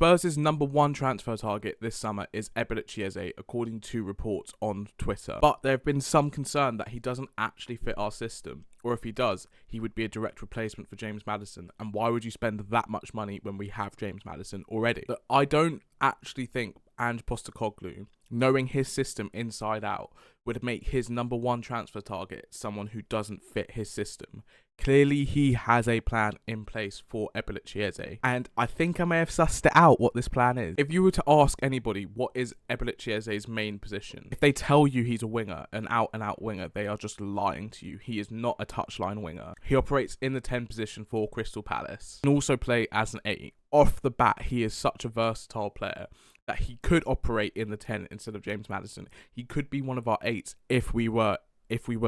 Spurs' #1 transfer target this summer is Eberechi Eze, according to reports on Twitter. But there have been some concern that he doesn't actually fit our system, or if he does, he would be a direct replacement for James Maddison. And why would you spend that much money when we have James Maddison already? But I don't actually think Ange Postecoglou, knowing his system inside out, would make his #1 transfer target someone who doesn't fit his system. Clearly, he has a plan in place for Eberechi Eze, and I think I may have sussed it out what this plan is. If you were to ask anybody what is Eberechi Eze's main position, if they tell you he's a winger, an out-and-out winger, they are just lying to you. He is not a touchline winger. He operates in the 10 position for Crystal Palace, and also play as an 8. Off the bat, he is such a versatile player that he could operate in the 10 instead of James Maddison. He could be one of our 8s if we were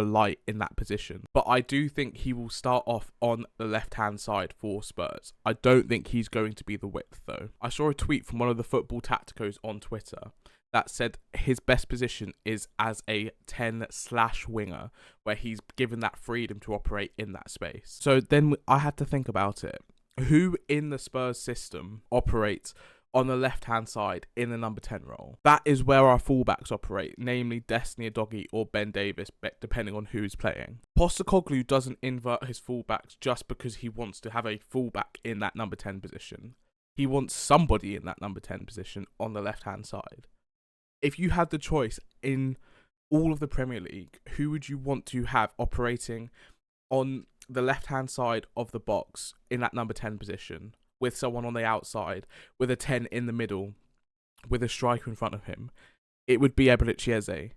light in that position. But I do think he will start off on the left-hand side for Spurs. I don't think he's going to be the width, though. I saw a tweet from one of the football tacticos on Twitter that said his best position is as a 10/winger, where he's given that freedom to operate in that space. So then I had to think about it. Who in the Spurs system operates on the left-hand side in the number 10 role? That is where our fullbacks operate, namely Destiny Udogie or Ben Davies, depending on who's playing. Postecoglou doesn't invert his fullbacks just because he wants to have a fullback in that number 10 position. He wants somebody in that number 10 position on the left-hand side. If you had the choice in all of the Premier League, who would you want to have operating on the left-hand side of the box in that number 10 position, with someone on the outside, with a 10 in the middle, with a striker in front of him? It would be Eberechi Eze.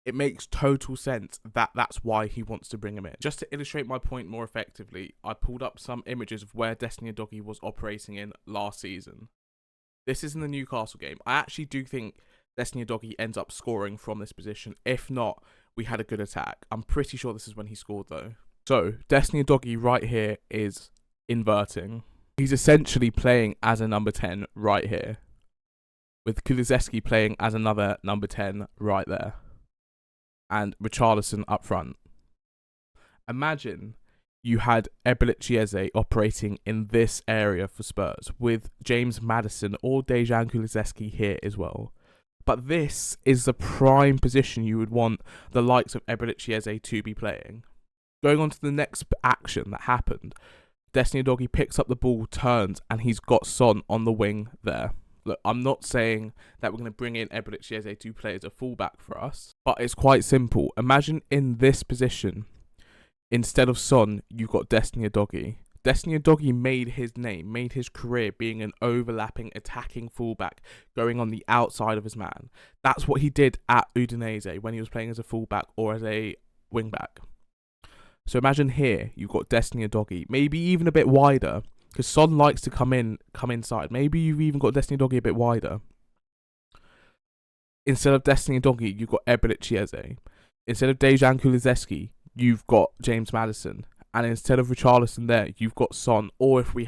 It makes total sense that that's why he wants to bring him in. Just to illustrate my point more effectively, I pulled up some images of where Destiny Udogie was operating in last season. This is in the Newcastle game. I actually do think Destiny Udogie ends up scoring from this position. If not, we had a good attack. I'm pretty sure this is when he scored, though. So, Destiny Udogie right here is inverting. He's essentially playing as a number 10 right here, with Kulusevski playing as another number 10 right there, and Richarlison up front. Imagine you had Eberechi Eze operating in this area for Spurs, with James Maddison or Dejan Kulusevski here as well. But this is the prime position you would want the likes of Eberechi Eze to be playing. Going on to the next action that happened, Destiny Udogie picks up the ball, turns, and he's got Son on the wing there. Look, I'm not saying that we're going to bring in Eberechi Eze to play as a fullback for us, but it's quite simple. Imagine in this position, instead of Son, you've got Destiny Udogie. Destiny Udogie made his name, made his career being an overlapping, attacking fullback, going on the outside of his man. That's what he did at Udinese when he was playing as a fullback or as a wingback. So imagine here, you've got Destiny Udogie, maybe even a bit wider, because Son likes to come inside. Maybe you've even got Destiny Udogie a bit wider. Instead of Destiny Udogie, you've got Eberechi Eze. Instead of Dejan Kulusevski, you've got James Maddison. And instead of Richarlison there, you've got Son. Or if we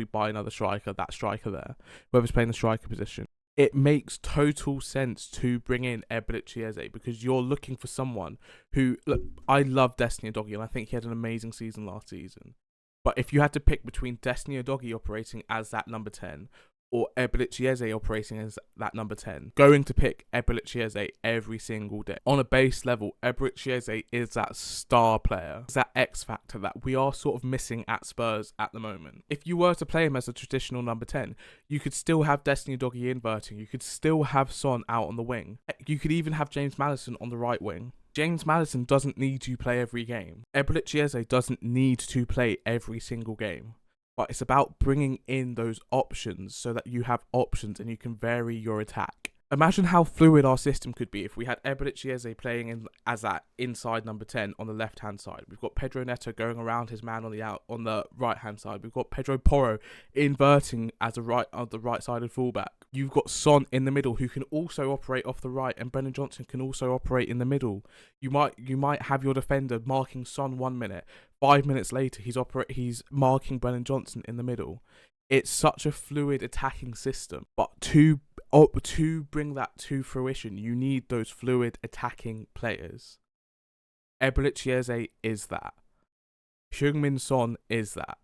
buy another striker, that striker there, whoever's playing the striker position. It makes total sense to bring in Eberechi Eze because you're looking for someone who, look, I love Destiny Udogie and I think he had an amazing season last season. But if you had to pick between Destiny Udogie operating as that number 10 or Eberechi Eze operating as that number 10, going to pick Eberechi Eze every single day. On a base level, Eberechi Eze is that star player, is that X factor that we are sort of missing at Spurs at the moment. If you were to play him as a traditional number 10, you could still have Destiny Udogie inverting, you could still have Son out on the wing, you could even have James Maddison on the right wing. James Maddison doesn't need to play every game. Eberechi Eze doesn't need to play every single game. But it's about bringing in those options so that you have options and you can vary your attack. Imagine how fluid our system could be if we had Eberechi Eze playing as that inside number 10 on the left-hand side. We've got Pedro Neto going around his man on the right-hand side. We've got Pedro Porro inverting as the right-sided fullback. You've got Son in the middle who can also operate off the right, and Brennan Johnson can also operate in the middle. You might have your defender marking Son 1 minute. 5 minutes later, he's marking Brennan Johnson in the middle. It's such a fluid attacking system, but to bring that to fruition, you need those fluid attacking players. Eberechi Eze is that. Heung-min Son is that.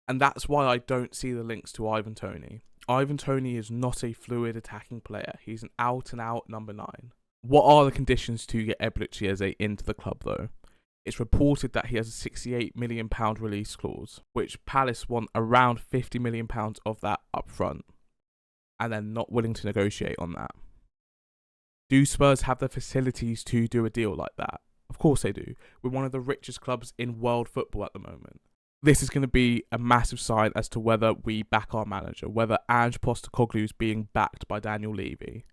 And that's why I don't see the links to Ivan Toney. Ivan Toney is not a fluid attacking player. He's an out-and-out number 9. What are the conditions to get Eberechi Eze into the club, though? It's reported that he has a £68 million release clause, which Palace want around £50 million of that up front, and they're not willing to negotiate on that. Do Spurs have the facilities to do a deal like that? Of course they do. We're one of the richest clubs in world football at the moment. This is going to be a massive sign as to whether we back our manager, whether Ange Postecoglou is being backed by Daniel Levy.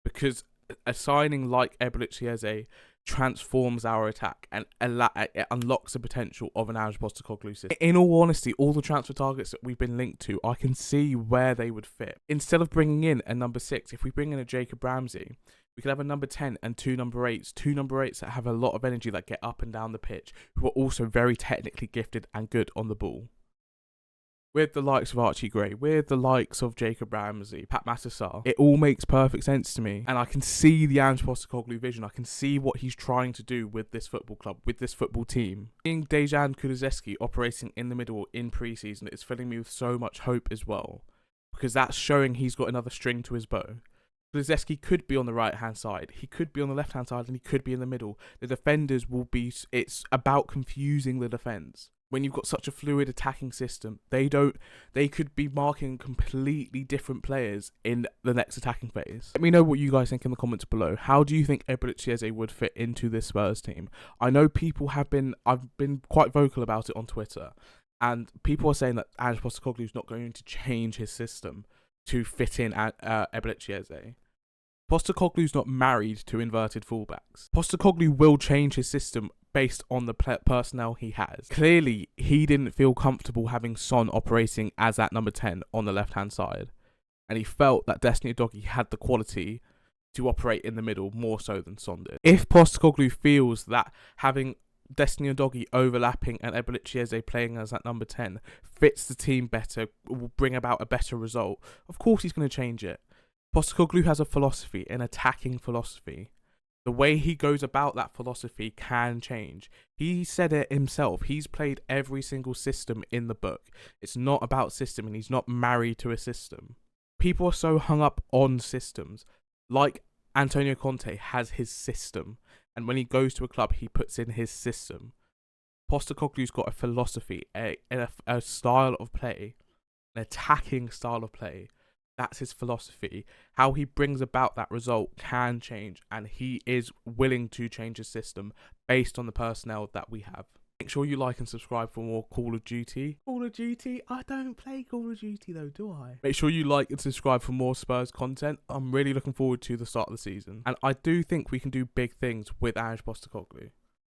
Because a signing like Eberechi Eze transforms our attack and it unlocks the potential of an Ange Postecoglou system. In all honesty, all the transfer targets that we've been linked to, I can see where they would fit. Instead of bringing in a number 6, if we bring in a Jacob Ramsey, we could have a number 10 and 2 number 8s. 2 number 8s that have a lot of energy, that get up and down the pitch, who are also very technically gifted and good on the ball. With the likes of Archie Gray, with the likes of Jacob Ramsey, Pat Matasar, it all makes perfect sense to me. And I can see the Ange Postecoglou vision. I can see what he's trying to do with this football club, with this football team. Seeing Dejan Kulusevski operating in the middle in pre-season is filling me with so much hope as well. Because that's showing he's got another string to his bow. Kulusevski could be on the right-hand side, he could be on the left-hand side, and he could be in the middle. The defenders will be... It's about confusing the defence. When you've got such a fluid attacking system, they could be marking completely different players in the next attacking phase. Let me know what you guys think in the comments below. How do you think Eberechi Eze would fit into this Spurs team? I know I've been quite vocal about it on Twitter, and people are saying that Ange Postecoglou is not going to change his system to fit in Eberechi Eze. Postecoglou's not married to inverted fullbacks. Postecoglou will change his system based on the personnel he has. Clearly, he didn't feel comfortable having Son operating as that number 10 on the left-hand side. And he felt that Destiny Udogie had the quality to operate in the middle more so than Son did. If Postecoglou feels that having Destiny Udogie overlapping and Eberechi Eze playing as that number 10 fits the team better, will bring about a better result, of course he's going to change it. Postecoglou has a philosophy, an attacking philosophy. The way he goes about that philosophy can change. He said it himself. He's played every single system in the book. It's not about system, and he's not married to a system. People are so hung up on systems. Like Antonio Conte has his system, and when he goes to a club, he puts in his system. Postecoglou's got a philosophy, a style of play, an attacking style of play. That's his philosophy. How he brings about that result can change, and he is willing to change his system based on the personnel that we have. Make sure you like and subscribe for more Call of Duty. Call of Duty? I don't play Call of Duty though, do I? Make sure you like and subscribe for more Spurs content. I'm really looking forward to the start of the season, and I do think we can do big things with Ange Postecoglou.